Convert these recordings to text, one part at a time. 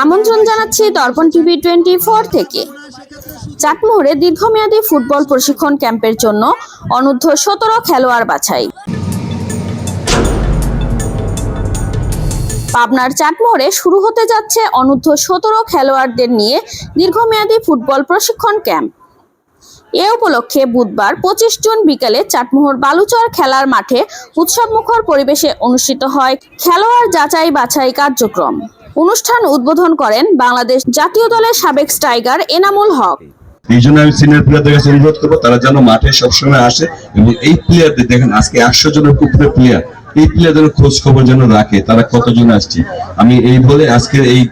আমন্ত্রণ জানাচ্ছি দর্পণ টিভি 24 থেকে। চাটমোহরে দীর্ঘমেয়াদী ফুটবল প্রশিক্ষণ ক্যাম্পের জন্য অনূর্ধ্ব 17 খেলোয়াড় বাছাই। পাবনার চাটমোহরে শুরু হতে যাচ্ছে অনূর্ধ্ব 17 খেলোয়াড়দের নিয়ে দীর্ঘমেয়াদী ফুটবল প্রশিক্ষণ ক্যাম্প। এ উপলক্ষে বুধবার 25 জুন বিকেলে চাটমোহর বালুচর খেলার মাঠে উৎসবমুখর পরিবেশে অনুষ্ঠিত হয় খেলোয়াড় যাচাই বাছাই কার্যক্রম। অনুষ্ঠান উদ্বোধন করেন বাংলাদেশ জাতীয় দলের সাবেক স্ট্রাইকার এনামুল হক। এই জন্য আমি সিনিয়র প্লেয়ারদের কাছে অনুরোধ করবো তারা যেন মাঠে সবসময় আসে এবং এই প্লেয়ারদের দেখেন আজকে 100 জনের উপরে প্লেয়ার, এই প্লেয়ারদের খোঁজ খবর যেন রাখে তারা কতজন আসছে। আমি এই বলে আজকের এই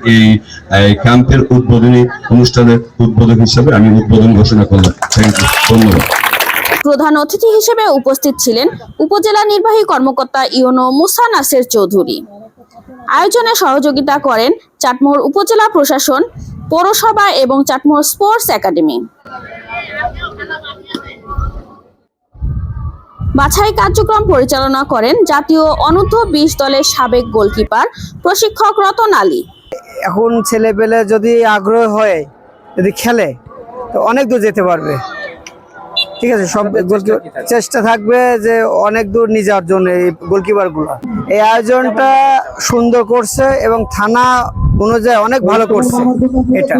ক্যাম্পের উদ্বোধনী অনুষ্ঠানের উদ্বোধক হিসেবে আমি উদ্বোধন ঘোষণা করলাম। থ্যাংক ইউ, ধন্যবাদ। প্রধান অতিথি হিসেবে উপস্থিত ছিলেন উপজেলা নির্বাহী কর্মকর্তা ইউনো মুসা নাসের চৌধুরী। আয়োজনে সহযোগিতা করেন চাটমোহর উপজেলা প্রশাসন, পৌরসভা এবং চাটমোহর স্পোর্টস একাডেমি। বাছাই কার্যক্রম পরিচালনা করেন জাতীয় অনূর্ধ্ব 20 দলের সাবেক গোলকিপার প্রশিক্ষক রতন আলী। এখন ছেলেপেলে যদি আগ্রহ হয়, যদি খেলে তো অনেক দূর যেতে পারবে। ঠিক আছে, সব চেষ্টা থাকবে যে অনেক দূর নিয়ে যাওয়ার জন্য এই গোলকিপার গুলো। এই আয়োজনটা সুন্দর করছে এবং থানা অনুযায়ী অনেক ভালো করছে এটা।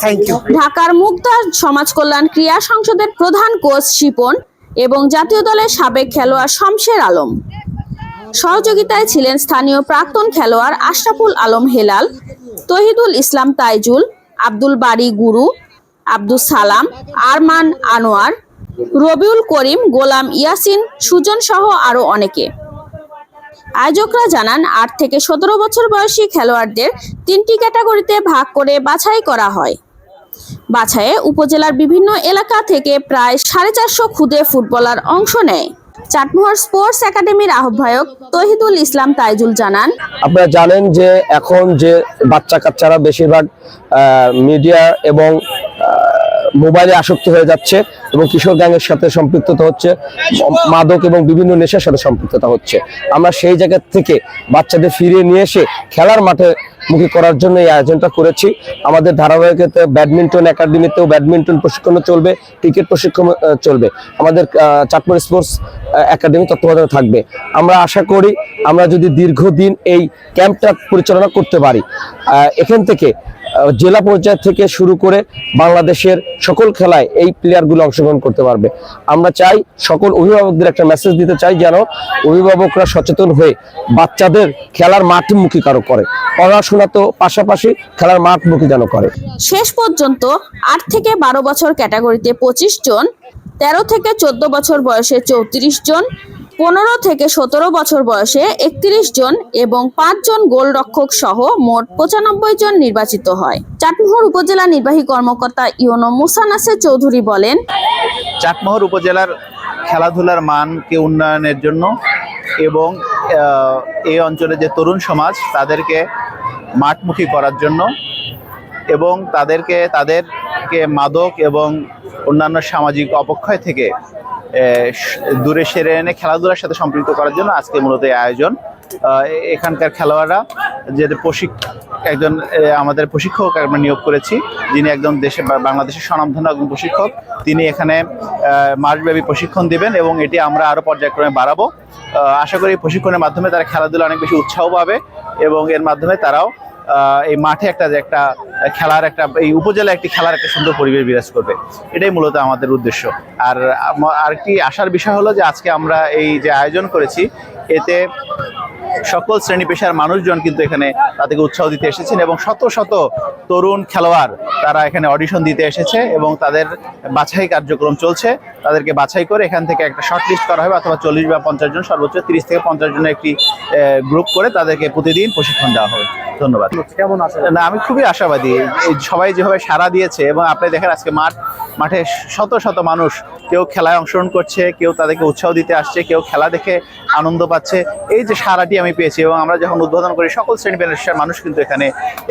Thank you. ঢাকার মুক্তা সমাজ কল্যাণ ক্রীড়া সংসদের প্রধান কোচ শিপন এবং জাতীয় দলের সাবেক খেলোয়াড় শমশের আলম। সহযোগিতায় ছিলেন স্থানীয় প্রাক্তন খেলোয়াড় আশরাফুল আলম হেলাল, তহিদুল ইসলাম তাইজুল, আব্দুল বারী গুরু, আব্দুল সালাম, আরমান আনোয়ার, রবিউল করিম, গোলাম ইয়াসিন, সুজন সহ আরো অনেকে। আয়োজকরা জানান 8 থেকে 17 বছর বয়সী খেলোয়াড়দের 3টি ক্যাটাগরিতে ভাগ করে বাছাই করা হয়। বাছাইয়ে উপজেলার বিভিন্ন এলাকা থেকে প্রায় 450 ক্ষুদে ফুটবলার অংশ নেয়। চাটমোহর স্পোর্টস একাডেমির আহ্বায়ক তহিদুল ইসলাম তাইজুল জানান, আপনারা জানেন যে এখন যে বাচ্চা কাচ্চারা বেশিরভাগ মিডিয়া এবং মোবাইলে আসক্ত হয়ে যাচ্ছে এবং কিশোর গ্যাংয়ের সাথে সম্পৃক্ততা হচ্ছে, মাদক এবং বিভিন্ন নেশার সাথে সম্পৃক্ততা হচ্ছে। আমরা সেই জায়গা থেকে বাচ্চাদের ফিরিয়ে নিয়ে এসে খেলার মাঠে মুখী করার জন্য এই আয়োজনটা করেছি। আমাদের ধারাবাহিকতা ব্যাডমিন্টন একাডেমিতেও ব্যাডমিন্টন প্রশিক্ষণও চলবে, ক্রিকেট প্রশিক্ষণ চলবে, আমাদের চাটমোহর স্পোর্টস একাডেমি তত্ত্বাবধানে থাকবে। আমরা আশা করি আমরা যদি দীর্ঘদিন এই ক্যাম্পটা পরিচালনা করতে পারি, এখান থেকে জেলা পর্যায় থেকে শুরু করে বাংলাদেশের সকল খেলায় এই প্লেয়ারগুলো অংশগ্রহণ করতে পারবে। আমরা চাই সকল অভিভাবকদের একটা মেসেজ দিতে চাই যেন অভিভাবকরা সচেতন হয়ে বাচ্চাদের খেলার মাঠমুখী কারো করে, পড়াশোনা তো পাশাপাশি খেলার মাঠমুখী যেন করে। শেষ পর্যন্ত 8 থেকে 12 বছর ক্যাটাগরিতে 25 জন, 13 থেকে 14 বছর বয়সে 34 জন, 15 থেকে 17 বছর বয়সে 31 জন এবং 5 জন গোলরক্ষক সহ মোট 95 জন নির্বাচিত হয়। চাটমোহর উপজেলা নির্বাহী কর্মকর্তা ইউনো মুসা নাসের চৌধুরী বলেন, চাটমোহর উপজেলার খেলাধুলার মানকে উন্নয়নের জন্য এবং এই অঞ্চলে যে তরুণ সমাজ তাদেরকে মাঠমুখী করার জন্য এবং তাদেরকে মাদক এবং অন্যান্য সামাজিক অবক্ষয় থেকে দূরে সেরে এনে খেলাধুলার সাথে সম্পৃক্ত করার জন্য আজকে মূলত এই আয়োজন। এখানকার খেলোয়াড়রা যে একজন আমাদের প্রশিক্ষক আমরা নিয়োগ করেছি, যিনি একজন বাংলাদেশের স্বনামধন্য একজন প্রশিক্ষক। তিনি এখানে মাসব্যাপী প্রশিক্ষণ দিবেন এবং এটি আমরা আরও পর্যায়ক্রমে বাড়াবো। আশা করি এই প্রশিক্ষণের মাধ্যমে তারা খেলাধুলা অনেক বেশি উৎসাহ পাবে এবং এর মাধ্যমে তারাও এই মাঠে একটা খেলার এই উপজেলায় একটি খেলার একটা সুন্দর পরিবেশ বিরাজ করবে। এটাই মূলত আমাদের উদ্দেশ্য। আর আরেকটি আশার বিষয় হলো যে আজকে আমরা এই যে আয়োজন করেছি এতে সকল শ্রেণী পেশার মানুষজন কিন্তু এখানে তাদেরকে উৎসাহ দিতে এসেছেন এবং শত শত তরুণ খেলোয়াড় তারা এখানে অডিশন দিতে এসেছে এবং তাদের বাছাই কার্যক্রম চলছে। তাদেরকে বাছাই করে এখান থেকে একটা শর্ট লিস্ট করা হবে, অথবা 40 বা 50 জন, সর্বোচ্চ 30 থেকে 50 জনের একটি গ্রুপ করে তাদেরকে প্রতিদিন প্রশিক্ষণ দেওয়া হবে। ধন্যবাদ। কেমন আছেন? না, আমি খুবই আশাবাদী। সবাই যেভাবে সাড়া দিয়েছে এবং আপনি দেখেন আজকে মাঠে শত শত মানুষ, কেউ খেলায় অংশগ্রহণ করছে, কেউ তাদেরকে উৎসাহ দিতে আসছে, কেউ খেলা দেখে আনন্দ পাচ্ছে। এই যে সারাটি আমি পেয়েছি এবং আমরা যখন উদ্বোধন করি সকল শ্রেণী পেশার মানুষ কিন্তু এখানে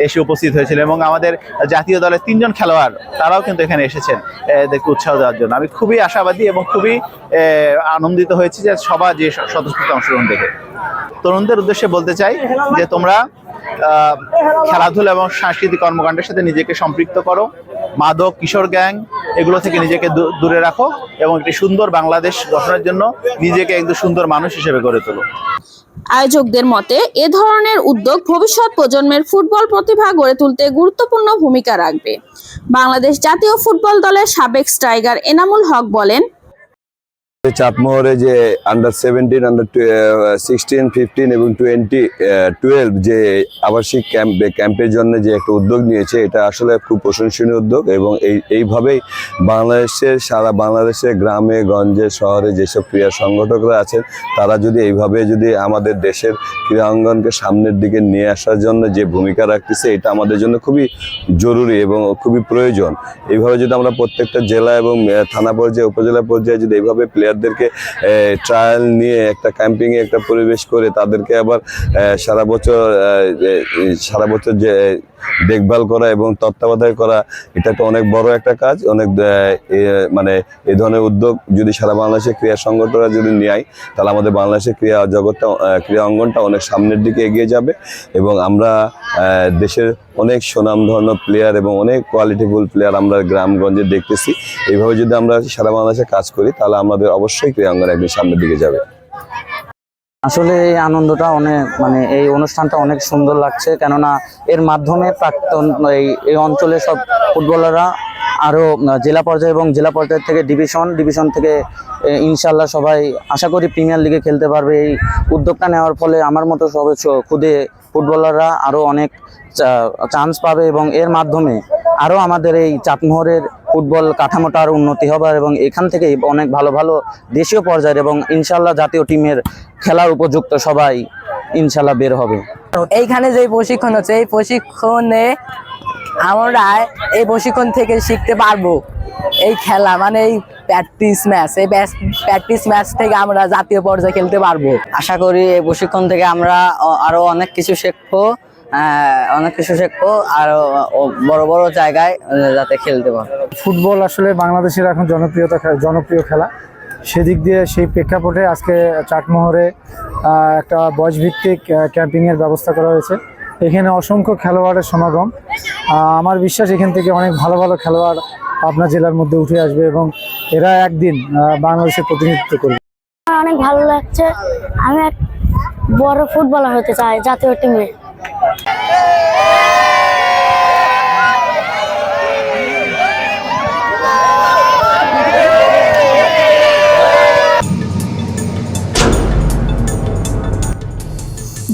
এসে উপস্থিত হয়েছিল এবং আমাদের জাতীয় দলের 3 জন খেলোয়াড় তারাও কিন্তু এখানে এসেছেন এদেরকে উৎসাহ দেওয়ার জন্য। আমি খুবই আশাবাদী এবং খুবই আনন্দিত হয়েছি যে সবার যে স্বতঃস্ফূর্ত অংশগ্রহণ দেখে। তরুণদের উদ্দেশ্যে বলতে চাই যে তোমরা খেলাধুলা এবং সাংস্কৃতিক কর্মকাণ্ডের সাথে নিজেকে সম্পৃক্ত করো, মাদক, কিশোর গ্যাং এগুলো থেকে নিজেকে দূরে রাখো এবং একটি সুন্দর বাংলাদেশ গঠনের জন্য নিজেকে একদম সুন্দর মানুষ হিসেবে গড়ে তোলো। আয়োজকদের মতে এ ধরনের উদ্যোগ ভবিষ্যৎ প্রজন্মের ফুটবল প্রতিভা গড়ে তুলতে গুরুত্বপূর্ণ ভূমিকা রাখবে। বাংলাদেশ জাতীয় ফুটবল দলের সাবেক স্ট্রাইকার এনামুল হক বলেন, চাটমোহরে যে আন্ডার-17, আন্ডার-16, 15 এবং 12 যে আবাসিক ক্যাম্পের জন্য যে একটা উদ্যোগ নিয়েছে, এটা আসলে খুব প্রশংসনীয় উদ্যোগ এবং এইভাবেই সারা বাংলাদেশের গ্রামে গঞ্জে শহরে যেসব ক্রীড়া সংগঠকরা আছেন তারা যদি এইভাবে যদি আমাদের দেশের ক্রীড়াঙ্গনকে সামনের দিকে নিয়ে আসার জন্য যে ভূমিকা রাখতেছে, এটা আমাদের জন্য খুবই জরুরি এবং খুবই প্রয়োজন। এইভাবে যদি আমরা প্রত্যেকটা জেলা এবং থানা পর্যায়ে, উপজেলা পর্যায়ে যদি এইভাবে প্লেয়ারদেরকে ট্রায়াল নিয়ে একটা ক্যাম্পিংয়ে একটা পরিবেশ করে তাদেরকে আবার সারা বছর যে দেখভাল করা এবং তত্ত্বাবধান করা, এটা তো অনেক বড় একটা কাজ। অনেক মানে এই ধরনের উদ্যোগ যদি সারা বাংলাদেশের ক্রীড়া সংগঠনরা যদি নেয়, তাহলে আমাদের বাংলাদেশের ক্রীড়া জগৎটা, ক্রীড়া অঙ্গনটা অনেক সামনের দিকে এগিয়ে যাবে এবং আমরা দেশের অনেক সুনামধন্য প্লেয়ার এবং অনেক কোয়ালিটিফুল প্লেয়ার আমরা গ্রামগঞ্জে দেখতেছি। এইভাবে যদি আমরা সারা বাংলাদেশে কাজ করি, তাহলে আমাদের অবশ্যই ক্রীড়া অঙ্গন একদিন সামনের দিকে যাবে। আসলে এই আনন্দটা অনেক, মানে এই অনুষ্ঠানটা অনেক সুন্দর লাগছে, কেননা এর মাধ্যমে প্রাক্তন এই অঞ্চলের সব ফুটবলাররা আরও জেলা পর্যায়ে এবং জেলা পর্যায় থেকে ডিভিশন থেকে ইনশাল্লাহ সবাই আশা করি প্রিমিয়ার লিগে খেলতে পারবে। এই উদ্যোগটা নেওয়ার ফলে আমার মতো সব খুদে ফুটবলাররা আরও অনেক চান্স পাবে এবং এর মাধ্যমে আরও আমাদের এই চাটমোহরের ফুটবল কাঠামোটা আরও উন্নতি হবে এবং এখান থেকে অনেক ভালো ভালো দেশীয় পর্যায়ের এবং ইনশাল্লাহ জাতীয় টিমের খেলার উপযুক্ত সবাই ইনশাল্লাহ বের হবে। এইখানে যে প্রশিক্ষণ হচ্ছে, এই প্রশিক্ষণে আমরা এই প্রশিক্ষণ থেকে শিখতে পারবো এই খেলা, মানে এই প্র্যাকটিস ম্যাচ থেকে আমরা জাতীয় পর্যায়ে খেলতে পারবো। আশা করি এই প্রশিক্ষণ থেকে আমরা আরও অনেক কিছু শিখবো, আরো বড় বড় জায়গায় যাতে খেলতে পারবো। ফুটবল আসলে বাংলাদেশের এখন জনপ্রিয় খেলা। সেদিক দিয়ে সেই প্রেক্ষাপটে আজকে চাটমোহরে একটা বয়সভিত্তিক ক্যাম্পিংয়ের ব্যবস্থা করা হয়েছে। এখানে অসংখ্য খেলোয়াড়ের সমাগম। আমার বিশ্বাস এখান থেকে অনেক ভালো ভালো খেলোয়াড় পাবনা জেলার মধ্যে উঠে আসবে এবং এরা একদিন বাংলাদেশের প্রতিনিধিত্ব করবে। অনেক ভালো লাগছে, আমি এক বড় ফুটবলার হতে চাই জাতীয় টিমে।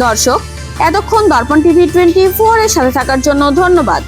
দর্শক, এতক্ষণ দর্পণ টিভি 24 এর সাথে থাকার জন্য ধন্যবাদ।